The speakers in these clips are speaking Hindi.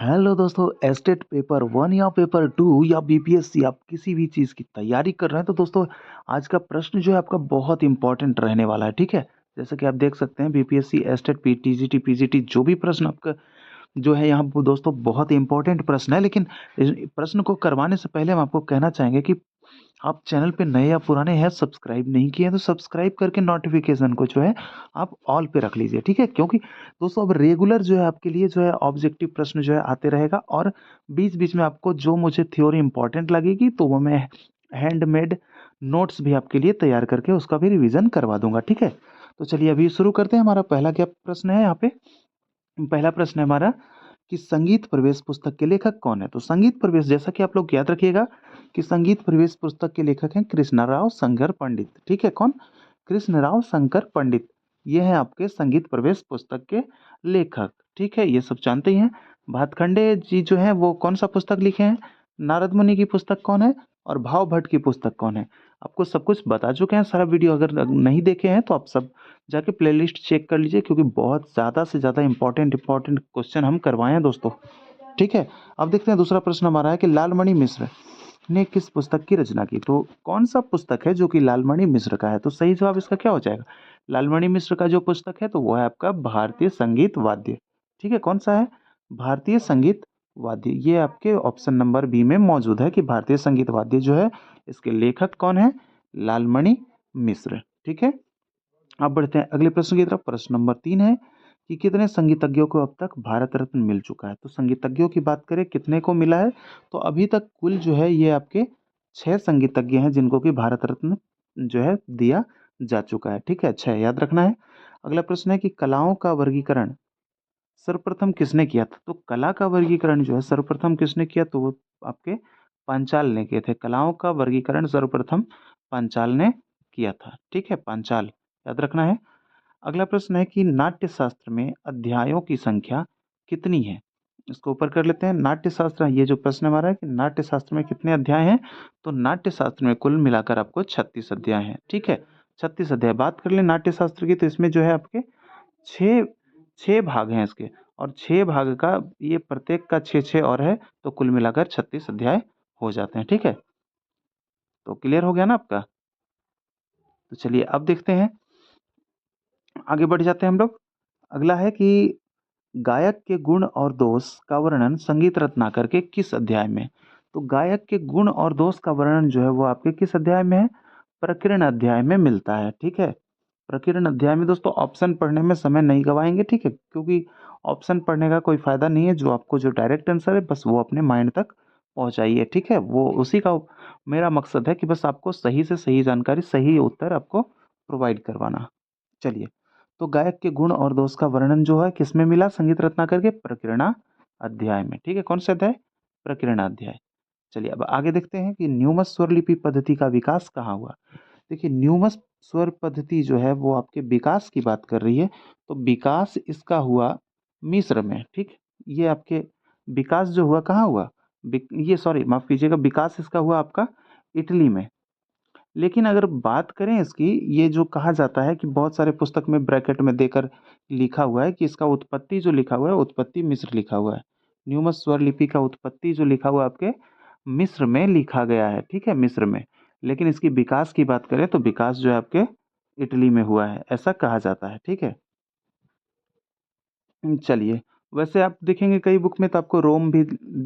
हेलो दोस्तों, एस्टेट पेपर वन या पेपर टू या बीपीएससी आप किसी भी चीज़ की तैयारी कर रहे हैं तो दोस्तों आज का प्रश्न जो है आपका बहुत इंपॉर्टेंट रहने वाला है। ठीक है, जैसे कि आप देख सकते हैं बीपीएससी एस्टेट टीजीटी पीजीटी जो भी प्रश्न आपका जो है यहाँ पे दोस्तों बहुत इंपॉर्टेंट प्रश्न है। लेकिन इस प्रश्न को करवाने से पहले हम आपको कहना चाहेंगे कि आप चैनल पे नए या पुराने हैं, सब्सक्राइब नहीं किए हैं तो सब्सक्राइब करके नोटिफिकेशन को जो है आप ऑल पे रख लीजिए। ठीक है, क्योंकि दोस्तों अब रेगुलर जो है आपके लिए जो है ऑब्जेक्टिव प्रश्न जो है आते रहेगा और बीच बीच में आपको जो मुझे थ्योरी इंपॉर्टेंट लगेगी तो वो मैं हैंडमेड नोट्स भी आपके लिए तैयार करके उसका भी रिवीजन करवा दूंगा। ठीक है, तो चलिए अभी शुरू करते हैं। हमारा पहला क्या प्रश्न है यहाँ पे? पहला प्रश्न है हमारा कि संगीत प्रवेश पुस्तक के लेखक कौन है? तो संगीत प्रवेश, जैसा कि आप लोग याद रखिएगा कि संगीत प्रवेश पुस्तक के लेखक हैं कृष्णराव शंकर पंडित। ठीक है, कौन? कृष्णराव शंकर पंडित। ये हैं आपके संगीत प्रवेश पुस्तक के लेखक। ठीक है, ये सब जानते ही हैं। भातखंडे जी जो हैं वो कौन सा पुस्तक लिखे हैं? नारद मुनि की पुस्तक कौन है? और भाव भट्ट की पुस्तक कौन है? आपको सब कुछ बता चुके हैं। सारा वीडियो अगर नहीं देखे हैं तो आप सब जाके प्लेलिस्ट चेक कर लीजिए, क्योंकि बहुत ज़्यादा से ज़्यादा इंपॉर्टेंट क्वेश्चन हम करवाए हैं दोस्तों। ठीक है, अब देखते हैं दूसरा प्रश्न हमारा है कि लालमणि मिश्र ने किस पुस्तक की रचना की? तो कौन सा पुस्तक है जो कि लालमणि मिश्र का है? तो सही जवाब इसका क्या हो जाएगा? लालमणि मिश्र का जो पुस्तक है तो वो है आपका भारतीय संगीत वाद्य। ठीक है, कौन सा है? भारतीय संगीत वाद्य। ये आपके ऑप्शन नंबर बी में मौजूद है कि भारतीय संगीत वाद्य जो है इसके लेखक कौन है? लालमणि मिश्र। ठीक है, अब बढ़ते हैं अगले प्रश्न की तरफ। प्रश्न नंबर 3 है कि कितने संगीतज्ञों को अब तक भारत रत्न मिल चुका है? तो संगीतज्ञों की बात करें कितने को मिला है, तो अभी तक कुल जो है ये आपके 6 संगीतज्ञ हैं जिनको कि भारत रत्न जो है दिया जा चुका है। ठीक है, 6 याद रखना है। अगला प्रश्न है कि कलाओं का वर्गीकरण सर्वप्रथम किसने किया था? तो कला का वर्गीकरण जो है सर्वप्रथम किसने किया? तो वो आपके पांचाल ने किए थे। कलाओं का वर्गीकरण सर्वप्रथम पांचाल ने किया था। ठीक है, पांचाल याद रखना है। अगला प्रश्न है कि नाट्य शास्त्र में अध्यायों की संख्या कितनी है? इसको ऊपर कर लेते हैं। नाट्य शास्त्र, ये जो प्रश्न हमारा है कि नाट्य शास्त्र में कितने अध्याय हैं, तो नाट्य शास्त्र में कुल मिलाकर आपको 36 अध्याय हैं। ठीक है, 36 अध्याय। बात कर ले नाट्य शास्त्र की तो इसमें जो है आपके छः छः भाग हैं इसके, और 6 भाग का ये प्रत्येक का 6 और है, तो कुल मिलाकर 36 अध्याय हो जाते हैं। ठीक है, तो क्लियर हो गया ना आपका? तो चलिए अब देखते हैं, आगे बढ़ जाते हैं हम लोग। अगला है कि गायक के गुण और दोष का वर्णन संगीत रत्नाकर के किस अध्याय में? तो गायक के गुण और दोष का वर्णन जो है वो आपके किस अध्याय में है? प्रकीर्ण अध्याय में मिलता है। ठीक है, प्रकीर्ण अध्याय में दोस्तों ऑप्शन पढ़ने में समय नहीं गवाएंगे। ठीक है, क्योंकि ऑप्शन पढ़ने का कोई फायदा नहीं है। जो आपको जो डायरेक्ट आंसर है बस वो अपने माइंड तक पहुंचाइए। ठीक है, वो उसी का मेरा मकसद है कि बस आपको सही से सही जानकारी, सही उत्तर आपको प्रोवाइड करवाना। चलिए, तो गायक के गुण और दोष का वर्णन जो है किसमें मिला? संगीत रत्नाकर के प्रकीर्णा अध्याय में। ठीक है, कौन सा अध्याय? प्रकीर्णा अध्याय। चलिए अब आगे देखते हैं कि न्यूमस स्वर लिपि पद्धति का विकास कहाँ हुआ। देखिए, न्यूमस स्वर पद्धति जो है वो आपके विकास की बात कर रही है, तो विकास इसका हुआ मिस्र में। ठीक, ये आपके विकास जो हुआ कहाँ हुआ? ये सॉरी माफ कीजिएगा, विकास इसका हुआ आपका इटली में। लेकिन अगर बात करें इसकी, ये जो कहा जाता है कि बहुत सारे पुस्तक में ब्रैकेट में देकर लिखा हुआ है कि इसका उत्पत्ति जो लिखा हुआ है, उत्पत्ति मिस्र लिखा हुआ है। न्यूमस स्वर लिपि का उत्पत्ति जो लिखा हुआ है आपके मिस्र में लिखा गया है। ठीक है, मिस्र में। लेकिन इसकी विकास की बात करें तो विकास जो है आपके इटली में हुआ है, ऐसा कहा जाता है। ठीक है, चलिए, वैसे आप देखेंगे कई बुक में तो आपको रोम भी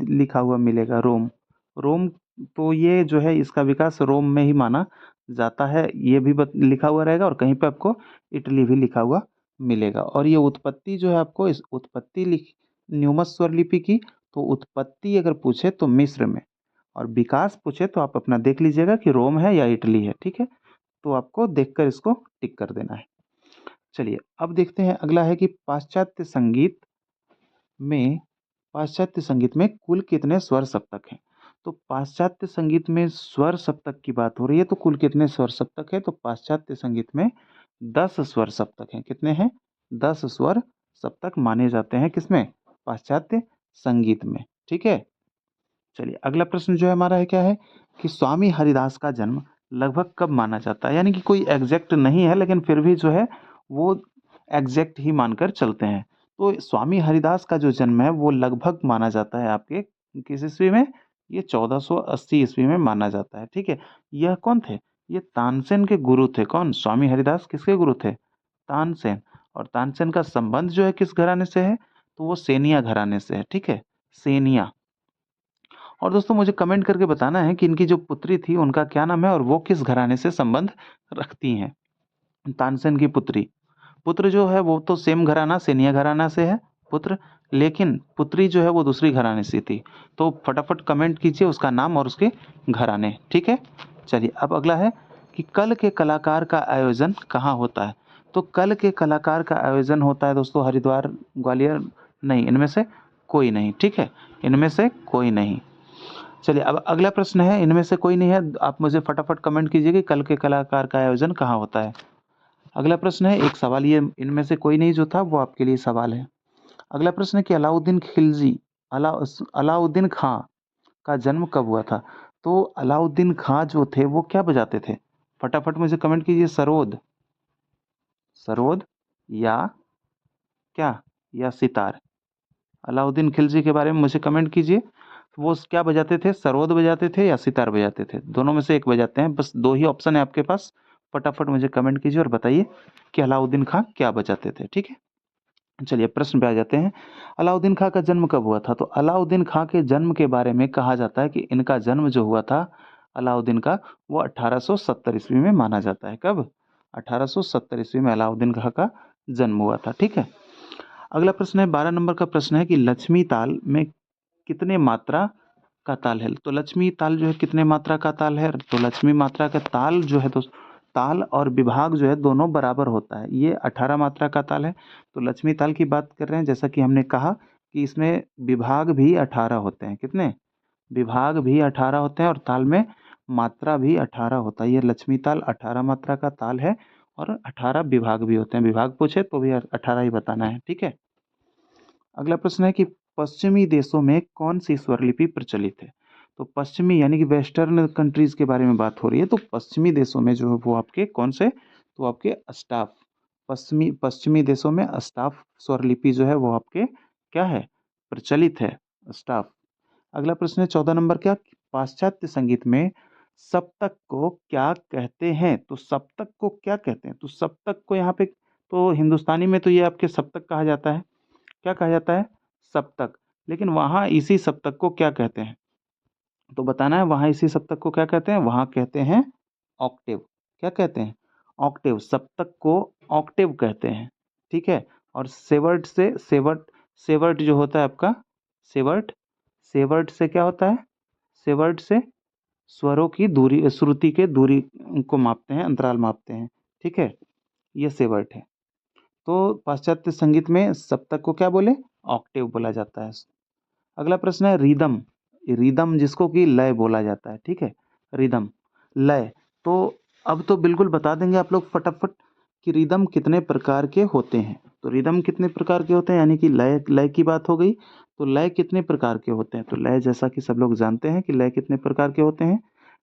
लिखा हुआ मिलेगा। रोम, रोम, तो ये जो है इसका विकास रोम में ही माना जाता है, ये भी लिखा हुआ रहेगा। और कहीं पे आपको इटली भी लिखा हुआ मिलेगा। और ये उत्पत्ति जो है आपको इस उत्पत्ति लिख न्यूमस स्वर लिपि की, तो उत्पत्ति अगर पूछे तो मिस्र में, और विकास पूछे तो आप अपना देख लीजिएगा कि रोम है या इटली है। ठीक है, तो आपको देखकर इसको टिक कर देना है। चलिए अब देखते हैं, अगला है कि में पाश्चात्य संगीत में कुल कितने स्वर सप्तक हैं? तो पाश्चात्य संगीत में स्वर सप्तक की बात हो रही है, तो कुल कितने स्वर सप्तक है? तो पाश्चात्य संगीत में 10 स्वर सप्तक हैं। कितने हैं? 10 स्वर सप्तक माने जाते हैं किसमें? पाश्चात्य संगीत में। ठीक है, चलिए अगला प्रश्न जो है हमारा है क्या है कि स्वामी हरिदास का जन्म लगभग कब माना जाता है? यानी कि कोई एग्जैक्ट नहीं है, लेकिन फिर भी जो है वो एग्जैक्ट ही मानकर चलते हैं। तो स्वामी हरिदास का जो जन्म है वो लगभग माना जाता है आपके किस ईस्वी में, ये 1480 ईस्वी में माना जाता है, ठीक है। यह कौन थे, ये तानसेन के गुरु थे। कौन, स्वामी हरिदास किसके गुरु थे, तानसेन। और तानसेन का संबंध जो है किस घराने से है, तो वो सेनिया घराने से है, ठीक है, सेनिया। और दोस्तों मुझे कमेंट करके बताना है कि इनकी जो पुत्री थी उनका क्या नाम है और वो किस घराने से संबंध रखती हैं। तानसेन की पुत्री, पुत्र जो है वो तो सेम घराना सेनिया घराना से है पुत्र, लेकिन पुत्री जो है वो दूसरी घराने से थी। तो फटाफट कमेंट कीजिए उसका नाम और उसके घराने, ठीक है। चलिए अब अगला है कि कल के कलाकार का आयोजन कहाँ होता है। तो कल के कलाकार का आयोजन होता है दोस्तों हरिद्वार, ग्वालियर, नहीं इनमें से कोई नहीं, ठीक है, इनमें से कोई नहीं। चलिए अब अगला प्रश्न है, इनमें से कोई नहीं है, आप मुझे फटाफट कमेंट कीजिए कि कल के कलाकार का आयोजन कहाँ होता है। अगला प्रश्न है, एक सवाल ये इनमें से कोई नहीं जो था वो आपके लिए सवाल है। अगला प्रश्न है कि अलाउद्दीन खिलजी, अला अलाउद्दीन खां का जन्म कब हुआ था। तो अलाउद्दीन खां जो थे वो क्या बजाते थे, फटाफट मुझे कमेंट कीजिए, सरोद, सरोद या क्या, या सितार। अलाउद्दीन खिलजी के बारे में मुझे कमेंट कीजिए, वो क्या बजाते थे, सरोद बजाते थे या सितार बजाते थे, दोनों में से एक बजाते हैं, बस दो ही ऑप्शन है आपके पास। फटाफट मुझे कमेंट कीजिए और बताइए कि अलाउद्दीन खां क्या बजाते थे, ठीक है। चलिए प्रश्न पे आ जाते हैं, अलाउद्दीन खां का जन्म कब हुआ था। तो अलाउद्दीन खां के जन्म के बारे में कहा जाता है कि इनका जन्म जो हुआ था अलाउद्दीन का, वो 1870 ईस्वी में माना जाता है। कब, 1870 ईस्वी में अलाउद्दीन खां का जन्म हुआ था, ठीक है। अगला प्रश्न है 12 नंबर का प्रश्न है कि लक्ष्मी ताल में कितने मात्रा का ताल है। तो लक्ष्मी ताल जो है कितने मात्रा का ताल है, तो लक्ष्मी मात्रा का ताल जो है, तो ताल और विभाग जो है दोनों बराबर होता है, ये 18 मात्रा का ताल है। तो लक्ष्मी ताल की बात कर रहे हैं, जैसा कि हमने कहा कि इसमें विभाग भी 18 होते हैं, कितने, विभाग भी 18 होते हैं और ताल में मात्रा भी 18 होता है। ये लक्ष्मी ताल 18 मात्रा का ताल है और 18 विभाग भी होते हैं, विभाग पूछे तो भी 18 ही बताना है, ठीक है। अगला प्रश्न है कि पश्चिमी देशों में कौन सी स्वरलिपि प्रचलित है। तो पश्चिमी यानी कि वेस्टर्न कंट्रीज के बारे में बात हो रही है, तो पश्चिमी देशों में जो है वो आपके कौन से, तो आपके अष्टाफ, पश्चिमी पश्चिमी देशों में अष्टाफ स्वरलिपि जो है वो आपके क्या है, प्रचलित है, अष्टाफ। अगला प्रश्न है 14 नंबर का, पाश्चात्य संगीत में सप्तक को क्या कहते हैं। तो सप्तक को क्या कहते हैं, तो सप्तक को यहाँ पे, तो हिंदुस्तानी में तो ये आपके सप्तक कहा जाता है, क्या कहा जाता है, सप्तक। लेकिन वहाँ इसी सप्तक को क्या कहते हैं, तो बताना है, वहाँ इसी सप्तक को क्या कहते हैं, वहाँ कहते हैं ऑक्टेव। क्या कहते हैं, ऑक्टेव, सप्तक को ऑक्टेव कहते हैं, ठीक है। और सेवर्ट से, सेवर्ट, सेवर्ट जो होता है आपका, सेवर्ट, सेवर्ट से क्या होता है, सेवर्ट से स्वरों की दूरी, श्रुति के दूरी को मापते हैं, अंतराल मापते हैं, ठीक है, ये सेवर्ट है। तो पाश्चात्य संगीत में सप्तक को क्या बोले, ऑक्टेव बोला जाता है। अगला प्रश्न है रिदम, रिदम जिसको कि लय बोला जाता है, ठीक है, रिदम, लय। तो अब तो बिल्कुल बता देंगे आप लोग फटाफट कि रिदम कितने प्रकार के होते हैं। तो रिदम कितने प्रकार के होते हैं, यानी कि लय, लय की बात हो गई, तो लय कितने प्रकार के होते हैं। तो लय जैसा कि सब लोग जानते हैं कि लय कितने प्रकार के होते हैं।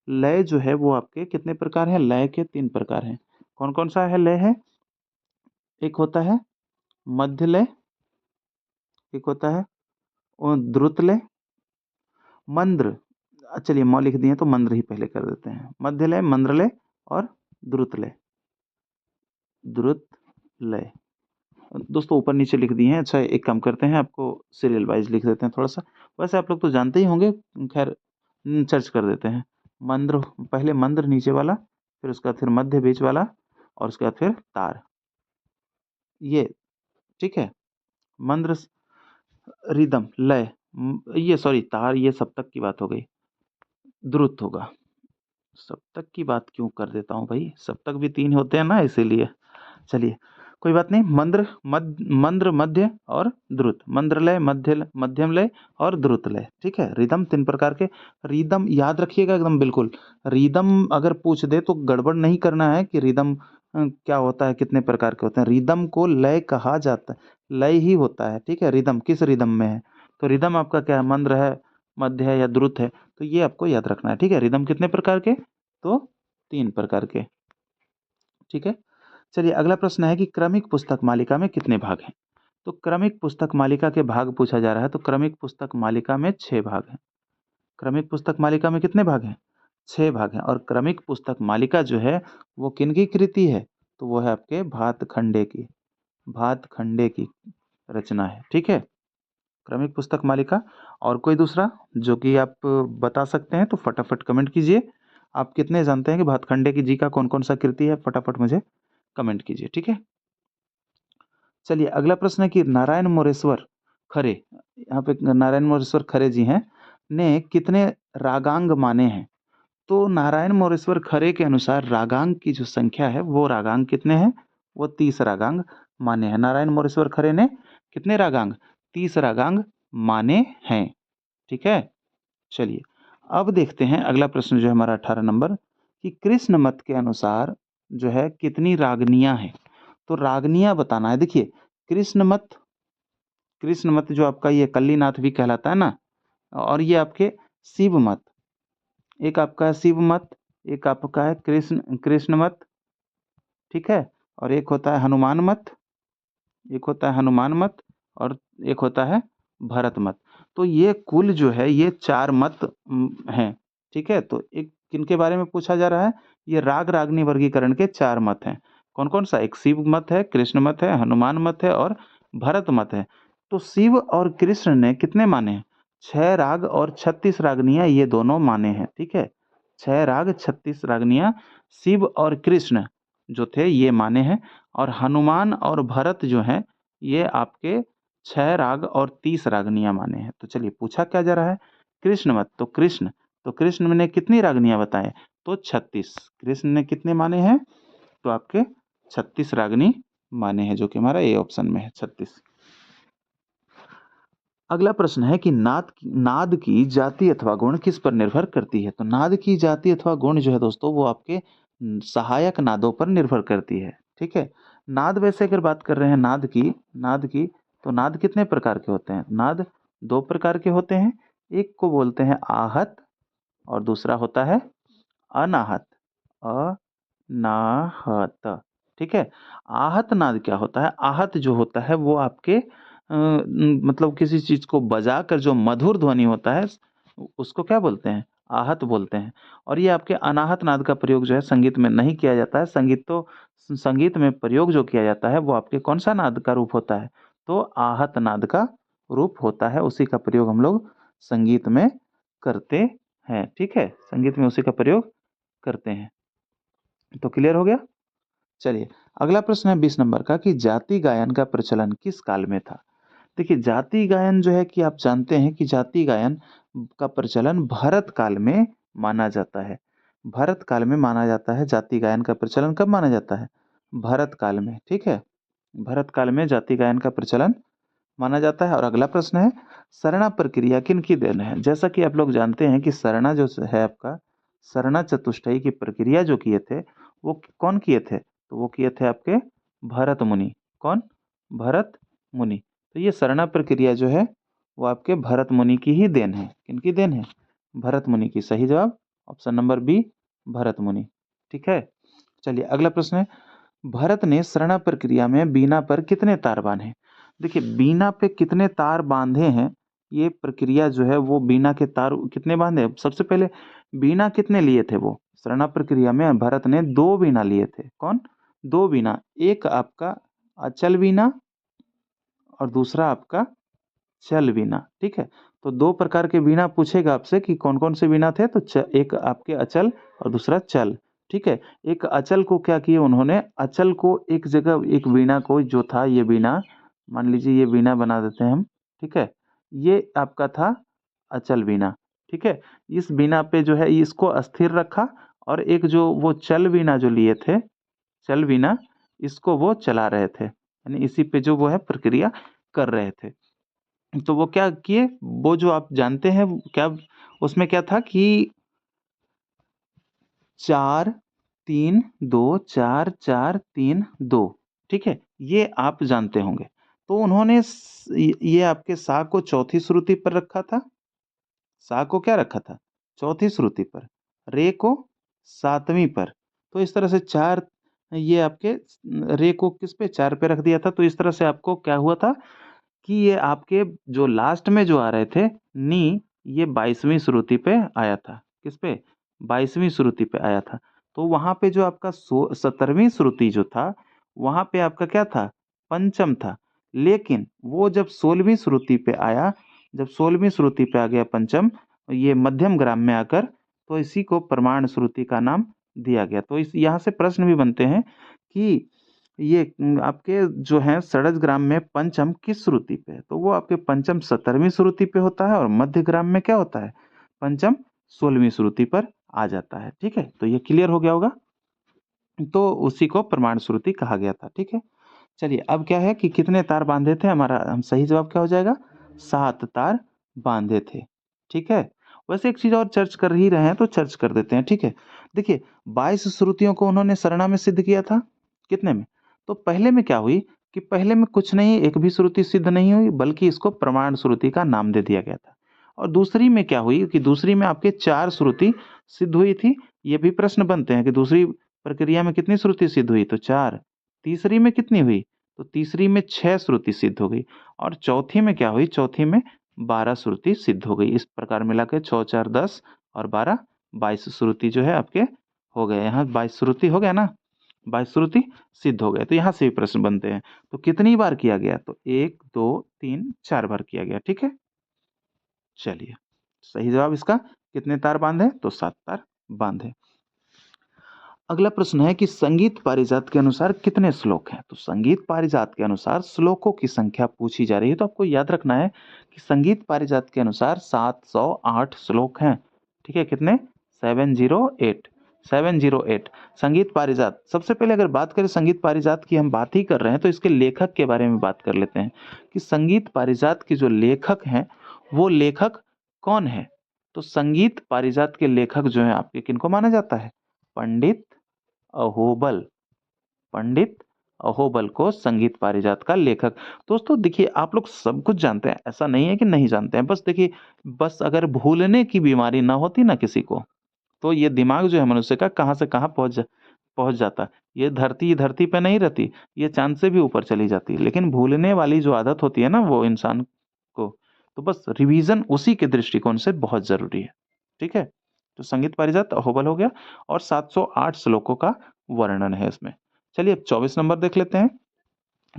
लय जो है वो आपके कितने प्रकार हैं, लय के 3 प्रकार हैं। कौन कौन सा है लय है, एक होता है मध्य लय, एक होता है द्रुत लय, मंद्र, चलिए म लिख दिए तो मंद्र ही पहले कर देते हैं, मध्य लय, मंद्र लय और द्रुत लय, द्रुत लय। दोस्तों ऊपर नीचे लिख दिए हैं। अच्छा एक काम करते हैं, आपको सीरियल वाइज लिख देते हैं थोड़ा सा, वैसे आप लोग तो जानते ही होंगे, खैर सर्च कर देते हैं। मंद्र, पहले मंद्र नीचे वाला, फिर उसके बाद फिर मध्य बीच वाला, और उसके बाद फिर तार, ये, ठीक है। मंद्र, रिदम, लय, ये सॉरी तार, ये सप्तक की बात हो गई, द्रुत होगा, सप्तक की बात क्यों कर देता हूँ भाई, सप्तक भी 3 होते हैं ना इसीलिए। चलिए कोई बात नहीं, मंद्र मध्य और द्रुत, मंद्र लय, मध्यम लय और द्रुत लय, ठीक है। रिदम 3 प्रकार के, रिदम याद रखिएगा एकदम बिल्कुल, रिदम अगर पूछ दे तो गड़बड़ नहीं करना है कि रिदम क्या होता है, कितने प्रकार के होते हैं। रिदम को लय कहा जाता है, लय ही होता है, ठीक है। रिदम किस रिदम में है, तो रिदम आपका क्या है, मंद्र है, मध्य है या द्रुत है, तो ये आपको याद रखना है, ठीक है। रिदम कितने प्रकार के, तो 3 प्रकार के, ठीक है। चलिए अगला प्रश्न है कि क्रमिक पुस्तक मालिका में कितने भाग हैं। तो क्रमिक पुस्तक मालिका के भाग पूछा जा रहा है, तो क्रमिक पुस्तक मालिका में 6 भाग हैं। क्रमिक पुस्तक मालिका में कितने भाग हैं? 6 भाग हैं। और क्रमिक पुस्तक मालिका जो है वो किनकी कृति है? तो वो है आपके भातखंडे की। भातखंडे की रचना है, ठीक है? क्रमिक पुस्तक मालिका। और कोई दूसरा जो कि आप बता सकते हैं तो फटाफट कमेंट कीजिए। आप कितने जानते हैं कि भातखंडे की जी का कौन-कौन सा कृति है? फटाफट मुझे कमेंट कीजिए, ठीक है? चलिए अगला प्रश्न है कि नारायण मोरेश्वर खरे, यहाँ पे नारायण मोरेश्वर खरे जी हैं, ने कितने रागांग माने हैं? तो नारायण मोरेश्वर खरे के अनुसार रागांग की जो संख्या है वो रागांग कितने हैं? वो 30 रागांग माने हैं। नारायण मोरेश्वर खरे ने कितने रागांग? 30 रागांग माने हैं, ठीक है? चलिए अब देखते हैं अगला प्रश्न जो है हमारा 18 नंबर कि कृष्ण मत के अनुसार जो है कितनी रागनियां हैं? तो रागनियां बताना है। देखिए कृष्ण मत जो आपका ये कल्लीनाथ भी कहलाता है ना, और ये आपके शिव मत, एक आपका है शिव मत, एक आपका है कृष्ण मत, ठीक है? और एक होता है हनुमान मत, एक होता है हनुमान मत, और एक होता है भरत मत। तो ये कुल जो है ये 4 मत हैं, ठीक है? तो एक किनके बारे में पूछा जा रहा है? ये राग रागनी वर्गीकरण के 4 मत हैं। कौन-कौन सा? एक शिव मत है, कृष्ण मत है, हनुमान मत है और भरत मत है। तो शिव और कृष्ण ने कितने माने हैं? 6 राग और 36 रागनियाँ ये दोनों माने हैं, ठीक है? 6 राग 36 रागनियाँ शिव और कृष्ण जो थे ये माने हैं, और हनुमान और भरत जो हैं ये आपके 6 राग और 30 रागनियाँ माने हैं। तो चलिए पूछा क्या जा रहा है? कृष्ण मत, तो कृष्ण ने कितनी रागनियाँ बताएँ? तो 36। कृष्ण ने कितने माने हैं? तो आपके 36 रागनी माने हैं, जो कि हमारा ए ऑप्शन में है 36। अगला प्रश्न है कि नाद की जाति अथवा गुण किस पर निर्भर करती है? तो नाद की जाति अथवा गुण जो है दोस्तों वो आपके सहायक नादों पर निर्भर करती है, ठीक है? नाद वैसे अगर बात कर रहे हैं नाद की तो नाद कितने प्रकार के होते हैं? नाद 2 प्रकार के होते हैं। एक को बोलते हैं आहत और दूसरा होता है अनाहत। अनाहत, ठीक है? आहत नाद क्या होता है? आहत जो होता है वो आपके मतलब किसी चीज़ को बजाकर जो मधुर ध्वनि होता है उसको क्या बोलते हैं? आहत बोलते हैं। और ये आपके अनाहत नाद का प्रयोग जो है संगीत में नहीं किया जाता है। संगीत में प्रयोग जो किया जाता है वो आपके कौन-सा नाद का रूप होता है? तो आहत नाद का रूप होता है। उसी का प्रयोग हम लोग संगीत में करते हैं, ठीक है? संगीत में उसी का प्रयोग करते हैं। तो क्लियर हो गया? चलिए अगला प्रश्न है 20 नंबर का कि जाति गायन का प्रचलन किस काल में था? देखिए जाति गायन जो है कि आप जानते हैं कि जाति गायन का प्रचलन भरत काल में माना जाता है। भरत काल में माना जाता है। जाति गायन का प्रचलन कब माना जाता है? भरत काल में, ठीक है? भरत काल में जाति गायन का प्रचलन माना जाता है। और अगला प्रश्न है सरना प्रक्रिया किनकी देन है? जैसा कि आप लोग जानते हैं कि सरना जो है आपका सरना चतुष्टयी की प्रक्रिया जो किए थे वो कौन किए थे? तो वो किए थे आपके भरत मुनि। कौन? भरत मुनि। तो ये सरना प्रक्रिया जो है वो आपके भरत मुनि की ही देन है। किनकी देन है? भरत मुनि की। सही जवाब ऑप्शन नंबर बी, भरत मुनि, ठीक है? चलिए अगला प्रश्न है भरत ने सरना प्रक्रिया में बीना पर कितने तार बांधे? देखिए बीना पे कितने तार बांधे हैं, ये प्रक्रिया जो है वो बीना के तार कितने बांधे? सबसे पहले बीना कितने लिए थे? वो सरना प्रक्रिया में भरत ने 2 बीना लिए थे। कौन? 2 बीना। एक आपका अचल बीना और दूसरा आपका चल बीना, ठीक है? तो 2 प्रकार के बीना पूछेगा आपसे कि कौन-कौन से बीना थे? तो एक आपके अचल और दूसरा चल, ठीक है? एक अचल को क्या किए उन्होंने? अचल को एक जगह एक बीना को जो था ये बीना, मान लीजिए ये बीना बना देते हैं हम, ठीक है? ये आपका था अचल बीना, ठीक है? इस बीना पे जो है इसको अस्थिर रखा, और एक जो वो चल बीना जो लिए थे, चल बीना, इसको वो चला रहे थे। यानी इसी पे जो वो है प्रक्रिया कर रहे थे। तो वो क्या किए, वो जो आप जानते हैं क्या उसमें क्या था कि 4 3 2 4 4 3 2, ठीक है? ये आप जानते होंगे। तो उन्होंने ये आपके सा को चौथी श्रुति पर रखा था। सा को क्या रखा था? चौथी श्रुति पर। रे को 7वीं पर। तो इस तरह से 4 ये आपके रे को किस पे 4 पे रख दिया था। तो इस तरह से आपको क्या हुआ था कि ये आपके जो लास्ट में जो आ रहे थे नी, ये 22वीं श्रुति पे आया था। किस पे? 22वीं श्रुति पे आया था। तो वहाँ पे जो आपका 17वीं श्रुति जो था, वहाँ पे आपका क्या था? पंचम था। लेकिन वो जब 16वीं श्रुति पे आया, जब 16वीं श्रुति पे आ गया पंचम, ये मध्यम ग्राम में आकर, तो इसी को प्रमाण श्रुति का नाम दिया गया। तो इस यहाँ से प्रश्न भी बनते हैं कि ये आपके जो है षडज ग्राम में पंचम किस श्रुति पे है? तो वो आपके पंचम 17वीं श्रुति पे होता है और मध्य ग्राम में क्या होता है? पंचम 16वीं श्रुति पर आ जाता है। ठीक है, तो ये क्लियर हो गया होगा। तो उसी को प्रमाण श्रुति कहा गया था। ठीक है, चलिए अब क्या है कि कितने तार बांधे थे, हमारा हम सही जवाब क्या हो जाएगा? 7 तार बांधे थे। ठीक है, वैसे एक चीज और चर्च कर ही रहे हैं तो चर्च कर देते हैं। ठीक है, देखिए 22 श्रुतियों को उन्होंने सरना में सिद्ध किया था। कितने में? तो पहले में क्या हुई कि पहले में कुछ नहीं, एक भी श्रुति सिद्ध नहीं हुई, बल्कि इसको प्रमाण श्रुति का नाम दे दिया गया था। और दूसरी में क्या हुई कि दूसरी में आपके 4 श्रुति सिद्ध हुई थी। ये भी प्रश्न बनते हैं कि दूसरी प्रक्रिया में कितनी श्रुति सिद्ध हुई? तो 4। तीसरी में कितनी हुई? तो तीसरी में 6 श्रुति सिद्ध हो गई। और चौथी में क्या हुई? चौथी में 12 श्रुति सिद्ध हो गई। इस प्रकार मिला के 6 4 10 और 12 22 श्रुति जो है आपके हो गए। यहाँ 22 श्रुति हो गया ना, 22 श्रुति सिद्ध हो गए। तो यहाँ से भी प्रश्न बनते हैं। तो कितनी बार किया गया? तो 1 2 3 4 बार किया गया। ठीक है, चलिए सही जवाब इसका कितने तार बांधे? तो 7 तार बांधे। अगला प्रश्न है कि संगीत पारिजात के अनुसार कितने श्लोक हैं? तो संगीत पारिजात के अनुसार श्लोकों की संख्या पूछी जा रही है। तो आपको याद रखना है कि संगीत पारिजात के अनुसार 708 श्लोक हैं। ठीक है, कितने? 708। 708 संगीत पारिजात। सबसे पहले अगर बात करें संगीत पारिजात की, हम बात ही कर रहे हैं तो इसके लेखक के बारे में बात कर लेते हैं कि संगीत पारिजात के जो लेखक हैं वो लेखक कौन है? तो संगीत पारिजात के लेखक जो है आपके किनको माना जाता है? पंडित अहोबल। पंडित अहोबल को संगीत पारिजात का लेखक। दोस्तों देखिए, आप लोग सब कुछ जानते हैं, ऐसा नहीं है कि नहीं जानते हैं। बस देखिए, बस अगर भूलने की बीमारी ना होती ना किसी को, तो ये दिमाग जो है मनुष्य का कहाँ से कहाँ पहुंच जाता। ये धरती धरती पे नहीं रहती, ये चांद से भी ऊपर चली जाती। लेकिन भूलने वाली जो आदत होती है ना वो इंसान को, तो बस रिवीजन उसी के दृष्टिकोण से बहुत जरूरी है। ठीक है, तो संगीत पारिजात अहोबल हो गया और 708 श्लोकों का वर्णन है इसमें। चलिए अब 24 नंबर देख लेते हैं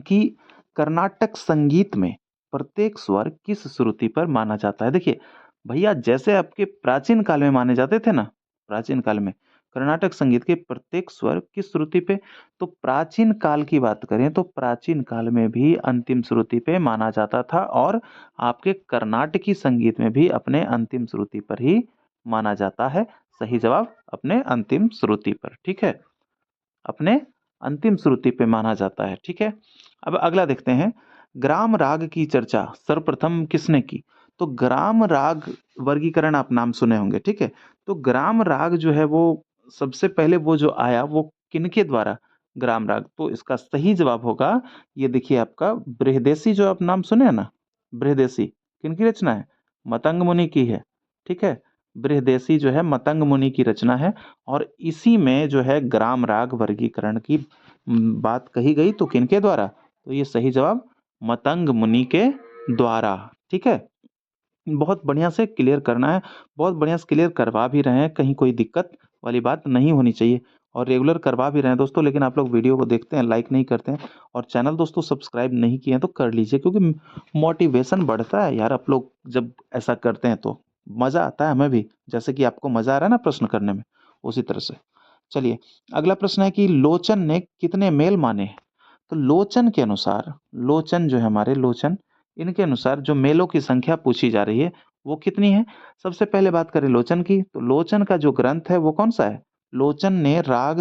कि कर्नाटक संगीत में प्रत्येक स्वर किस श्रुति पर माना जाता है। देखिए भैया, जैसे आपके प्राचीन काल में माने जाते थे ना, प्राचीन काल में कर्नाटक संगीत के प्रत्येक स्वर किस श्रुति पे? तो प्राचीन काल की बात करें तो प्राचीन काल में भी अंतिम श्रुति पे माना जाता था और आपके कर्नाटकी संगीत में भी अपने अंतिम श्रुति पर ही माना जाता है। सही जवाब अपने अंतिम श्रुति पर। ठीक है, अपने अंतिम श्रुति पे माना जाता है। ठीक है, अब अगला देखते हैं, ग्राम राग की चर्चा सर्वप्रथम किसने की? तो ग्राम राग वर्गीकरण आप नाम सुने होंगे। ठीक है, तो ग्राम राग जो है वो सबसे पहले वो जो आया वो किनके द्वारा? ग्राम राग। तो इसका सही जवाब होगा, ये देखिए आपका बृहदेसी, जो आप नाम सुने हैं ना, बृहदेसी किनकी रचना है? मतंग मुनि की है। ठीक है, बृहदेसी जो है मतंग मुनि की रचना है और इसी में जो है ग्राम राग वर्गीकरण की बात कही गई। तो किनके द्वारा? तो ये सही जवाब मतंग मुनि के द्वारा। ठीक है, बहुत बढ़िया से क्लियर करना है, बहुत बढ़िया से क्लियर करवा भी रहे हैं, कहीं कोई दिक्कत वाली बात नहीं होनी चाहिए और रेगुलर करवा भी रहे हैं दोस्तों। लेकिन आप लोग वीडियो को देखते हैं, लाइक नहीं करते हैं और चैनल दोस्तों सब्सक्राइब नहीं किए हैं तो कर लीजिए, क्योंकि मोटिवेशन बढ़ता है यार। आप लोग जब ऐसा करते हैं तो मज़ा आता है हमें भी, जैसे कि आपको मज़ा आ रहा है ना प्रश्न करने में, उसी तरह से। चलिए अगला प्रश्न है कि लोचन ने कितने मेल माने हैं? तो लोचन के अनुसार, लोचन जो है हमारे लोचन, इनके अनुसार जो मेलों की संख्या पूछी जा रही है वो कितनी है? सबसे पहले बात करें लोचन की, तो लोचन का जो ग्रंथ है वो कौन सा है? लोचन ने राग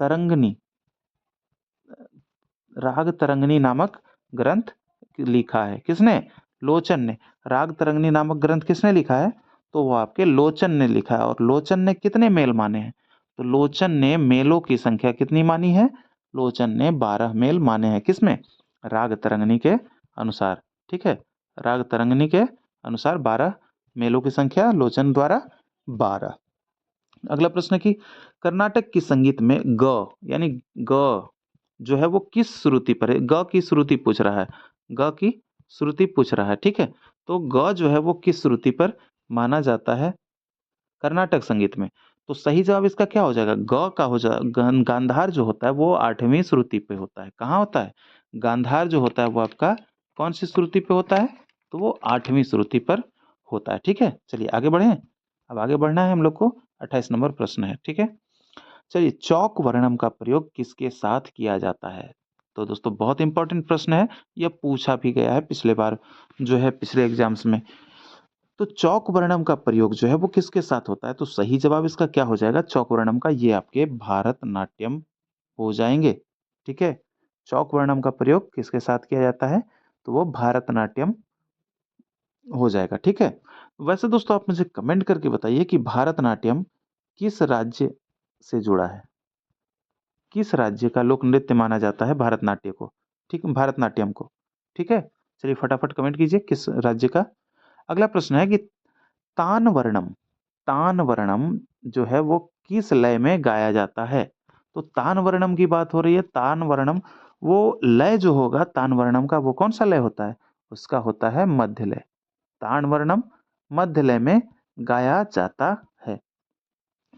तरंगनी, राग तरंगनी नामक ग्रंथ लिखा है। किसने? लोचन ने। राग तरंगनी नामक ग्रंथ किसने लिखा है? तो वो आपके लोचन ने लिखा है। और लोचन ने कितने मेल माने हैं? तो लोचन ने मेलों की संख्या कितनी मानी है? लोचन ने 12 मेल माने हैं। किसमें? राग तरंगनी के अनुसार। ठीक है, राग तरंगनी के अनुसार 12 मेलों की संख्या लोचन द्वारा 12। अगला प्रश्न है कि कर्नाटक की संगीत में ग यानी ग जो है वो किस श्रुति पर है? ग की श्रुति पूछ रहा है, ग की श्रुति पूछ रहा है, ठीक है? तो ग जो है वो किस श्रुति पर माना जाता है कर्नाटक संगीत में? तो सही जवाब इसका क्या हो जाएगा? ग का हो जा गांधार जो होता है वो 8वीं श्रुति पे होता है। कहाँ होता है? गांधार जो होता है वो आपका कौन-सी श्रुति पे होता है? तो वो 8वीं श्रुति पर होता है, ठीक है? चलिए आगे बढ़ें? अब आगे बढ़ना है हम लोग को, 28 नंबर प्रश्न है, ठीक है? चलिए, चौक वर्णम का प्रयोग किसके साथ किया जाता है? तो दोस्तों बहुत इंपॉर्टेंट प्रश्न है, यह पूछा भी गया है पिछले बार जो है पिछले एग्जाम्स में। तो चौक वर्णम का प्रयोग जो है वो किसके साथ होता है? तो सही जवाब इसका क्या हो जाएगा चौक वर्णम का? ये आपके भारतनाट्यम हो जाएंगे, ठीक है? चौक वर्णम का प्रयोग किसके साथ किया जाता है? तो वो भारतनाट्यम हो जाएगा, ठीक है? वैसे दोस्तों आप मुझे कमेंट करके बताइए कि भारतनाट्यम किस राज्य से जुड़ा है? किस राज्य का लोक नृत्य माना जाता है भारतनाट्य को? ठीक है, भारतनाट्यम को, ठीक है? चलिए फटाफट कमेंट कीजिए किस राज्य का? अगला प्रश्न है कि तान वर्णम, तान वर्णम जो है वो किस लय में गाया जाता है? तो तान वर्णम की बात हो रही है, तान वर्णम वो लय जो होगा तान वर्णम का वो कौन सा लय होता है? उसका होता है मध्य लय। तान वर्णम मध्य लय में गाया जाता है।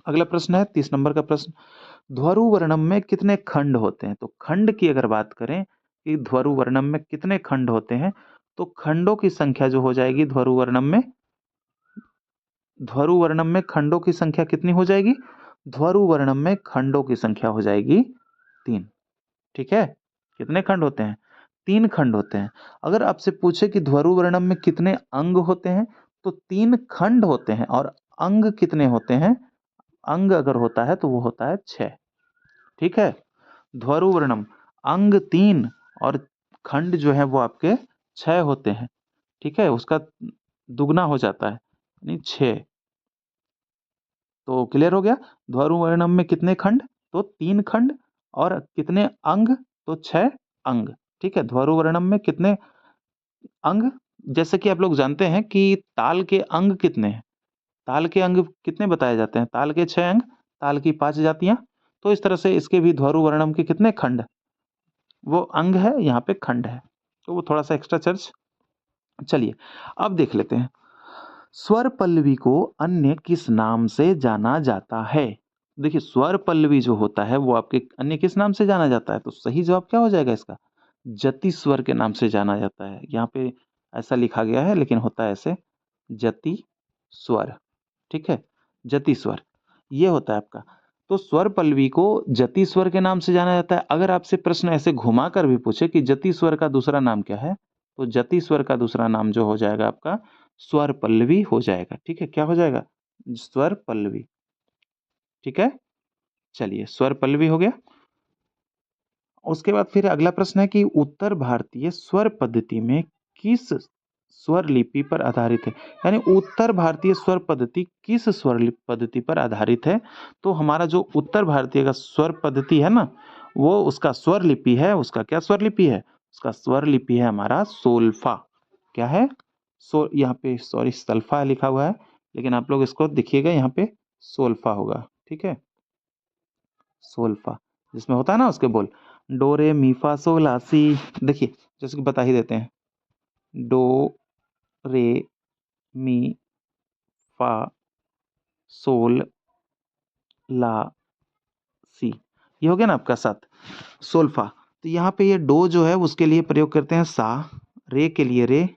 अगला प्रश्न है 30 नंबर का प्रश्न, ध्वरु वर्णम में कितने खंड होते हैं? तो खंड की अगर बात करें कि ध्वरु वर्णम में कितने खंड होते हैं, तो खंडों की संख्या जो हो जाएगी ध्वरु वर्णम में, ध्वरु वर्णम में खंडों की संख्या कितनी हो जाएगी? ध्वरु वर्णम में खंडों की संख्या हो जाएगी 3, ठीक है? कितने खंड होते हैं? 3 खंड होते हैं। अगर आपसे पूछे कि ध्वरु वर्णम में कितने अंग होते हैं, तो 3 खंड होते हैं और अंग कितने होते हैं? अंग अगर होता है तो वो होता है 6, ठीक है? ध्वरु वर्णम अंग 3 और खंड जो है वो आपके 6 होते हैं, ठीक है? उसका दुगना हो जाता है, यानी 6। तो क्लियर हो गया? ध्वरु वर्णम में कितने खंड? तो 3 खंड और कितने अंग? तो 6 अंग, ठीक है? ध्वरु वर्णम में कितने अंग? जैसे कि आप लोग जानते हैं कि ताल के अंग कितने हैं? ताल के अंग कितने बताए जाते हैं? ताल के 6 अंग, ताल की 5 जातियाँ। तो इस तरह से इसके भी ध्वरु वर्णम के कितने खंड? वो अंग है, यहाँ पे खंड है। तो वो थोड़ा-सा एक्स्ट्रा चार्ज। चलिए, अब देख लेते हैं। स्वर पल्लवी को अन्य किस नाम से जाना जाता है? देखिए, स्वर पल्लवी जो होता है वो आपके अन्य किस नाम से जाना जाता है? तो सही जवाब क्या हो जाएगा इसका? जति स्वर के नाम से जाना जाता है। यहाँ पे ऐसा लिखा गया है लेकिन होता है ऐसे जति स्वर, ठीक है? जति स्वर, ये होता है आपका। तो स्वर पल्लवी को जति स्वर के नाम से जाना जाता है। अगर आपसे प्रश्न ऐसे घुमा कर भी पूछे कि जति स्वर का दूसरा नाम क्या है? तो जति स्वर का दूसरा नाम जो हो जाएगा आपका स्वर पल्लवी हो जाएगा, ठीक है? क्या हो जाएगा? स्वर पल्लवी, ठीक है? चलिए, स्वर पल्लवी हो गया। उसके बाद फिर अगला प्रश्न है कि उत्तर भारतीय स्वर पद्धति में किस स्वर लिपि पर आधारित है? यानी उत्तर भारतीय स्वर पद्धति किस स्वर पद्धति पर आधारित है? तो हमारा जो उत्तर भारतीय का स्वर पद्धति है ना, वो उसका स्वर लिपि है, उसका क्या स्वर लिपि है? उसका स्वर लिपि है हमारा सोल्फा। क्या है? यहाँ पे सॉरी सल्फा लिखा हुआ है, लेकिन आप लोग इसको देखिएगा यहाँ पे सोल्फा होगा, ठीक है? सोल्फा, जिसमें होता है ना उसके बोल डो रे मी फा सो ला सी। देखिए जैसे कि बता ही देते हैं, डो रे मी फा सोल ला सी, ये हो गया ना आपका साथ सोल्फा। तो यहाँ पे ये डो जो है उसके लिए प्रयोग करते हैं सा, रे के लिए रे,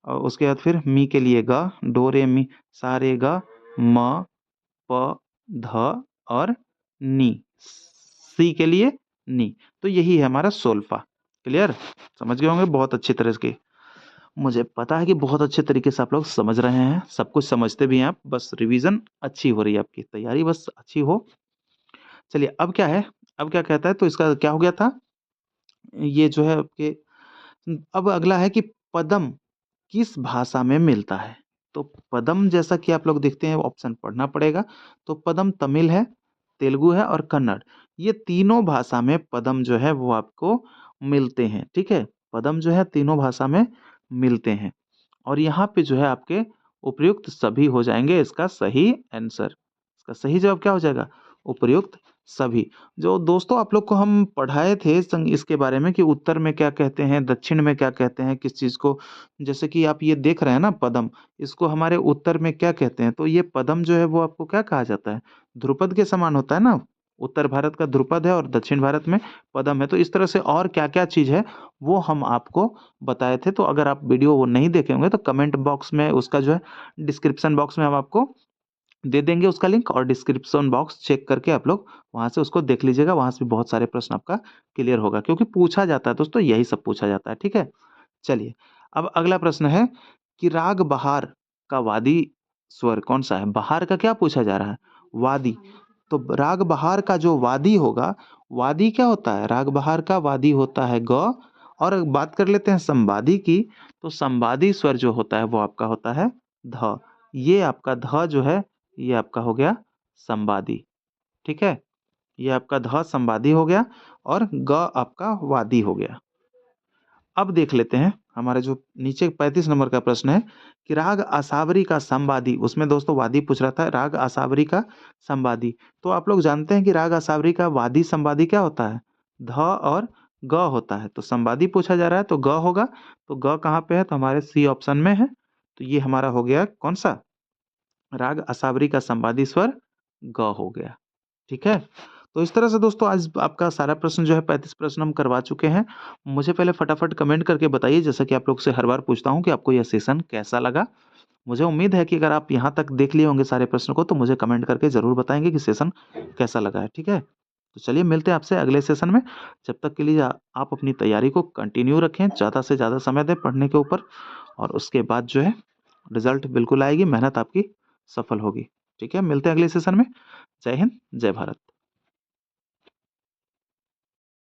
और उसके बाद फिर मी के लिए गा, डो रे मी सा रे गा म प ध और नी, सी के लिए नी। तो यही है हमारा सोल्फा। क्लियर? समझ गए होंगे बहुत अच्छी तरह से। मुझे पता है कि बहुत अच्छे तरीके से आप लोग समझ रहे हैं, सब कुछ समझते भी हैं आप, बस रिवीजन अच्छी हो रही है, आपकी तैयारी बस अच्छी हो। चलिए अब क्या है, अब क्या कहता है, तो इसका क्या हो गया था, ये जो है आपके अब अगला है कि पदम किस भाषा में मिलता है? तो पदम जैसा कि आप लोग देखते हैं ऑप्शन पढ़ना पड़ेगा। तो पदम तमिल है, तेलुगु है और कन्नड़, ये तीनों भाषा में पदम जो है वो आपको मिलते हैं, ठीक है? पदम जो है तीनों भाषा में मिलते हैं और यहाँ पे जो है आपके उपयुक्त सभी हो जाएंगे इसका सही आंसर। इसका सही जवाब क्या हो जाएगा? उपर्युक्त सभी। जो दोस्तों आप लोग को हम पढ़ाए थे इसके बारे में कि उत्तर में क्या कहते हैं, दक्षिण में क्या कहते हैं, किस चीज़ को, जैसे कि आप ये देख रहे हैं ना पदम, इसको हमारे उत्तर में क्या कहते हैं? तो ये पदम जो है वो आपको क्या कहा जाता है? ध्रुपद के समान होता है ना? उत्तर भारत का ध्रुपद है और दक्षिण भारत में पदम है। तो इस तरह से और क्या-क्या चीज़ है, वो हम आपको बताए थे। तो अगर आप वीडियो वो नहीं देखे होंगे तो कमेंट बॉक्स में उसका जो है डिस्क्रिप्शन बॉक्स में हम आपको दे देंगे उसका लिंक, और डिस्क्रिप्शन बॉक्स चेक करके आप लोग वहाँ से उसको देख लीजिएगा। वहाँ से भी बहुत सारे प्रश्न आपका क्लियर होगा, क्योंकि पूछा जाता है दोस्तों, यही सब पूछा जाता है, ठीक है? चलिए, अब अगला प्रश्न है कि राग बहार का वादी स्वर कौन-सा है? बहार का क्या पूछा जा रहा है? वादी। तो राग बहार का जो वादी होगा, वादी क्या होता है? राग बहार का वादी होता है ग, और बात कर लेते हैं संवादी की, तो संवादी स्वर जो होता है वो आपका होता है ध। ये आपका ध जो है, ये आपका हो गया संवादी, ठीक है? ये आपका ध संवादी हो गया और ग आपका वादी हो गया। अब देख लेते हैं हमारे जो नीचे 35 नंबर का प्रश्न है कि राग आसावरी का संवादी, उसमें दोस्तों वादी पूछ रहा था, राग आसावरी का संवादी। तो आप लोग जानते हैं कि राग आसावरी का वादी संवादी क्या होता है? ध और ग होता है। तो संवादी पूछा जा रहा है तो ग होगा। तो ग कहाँ पे है? तो हमारे सी ऑप्शन में है। तो ये हमारा हो गया कौन सा? राग आसावरी का संवादी स्वर ग हो गया। ठीक है? तो इस तरह से दोस्तों आज आपका सारा प्रश्न जो है 35 प्रश्न हम करवा चुके हैं। मुझे पहले फटाफट कमेंट करके बताइए, जैसा कि आप लोग से हर बार पूछता हूँ, कि आपको यह सेशन कैसा लगा? मुझे उम्मीद है कि अगर आप यहाँ तक देख लिए होंगे सारे प्रश्नों को, तो मुझे कमेंट करके ज़रूर बताएँगे कि सेशन कैसा लगा है, ठीक है? तो चलिए मिलते हैं आपसे अगले सेशन में। जब तक के लिए आप अपनी तैयारी को कंटिन्यू रखें, ज़्यादा से ज़्यादा समय दें पढ़ने के ऊपर, और उसके बाद जो है रिज़ल्ट बिल्कुल आएगी, मेहनत आपकी सफल होगी। ठीक है? मिलते हैं अगले सेशन में। जय हिंद, जय भारत।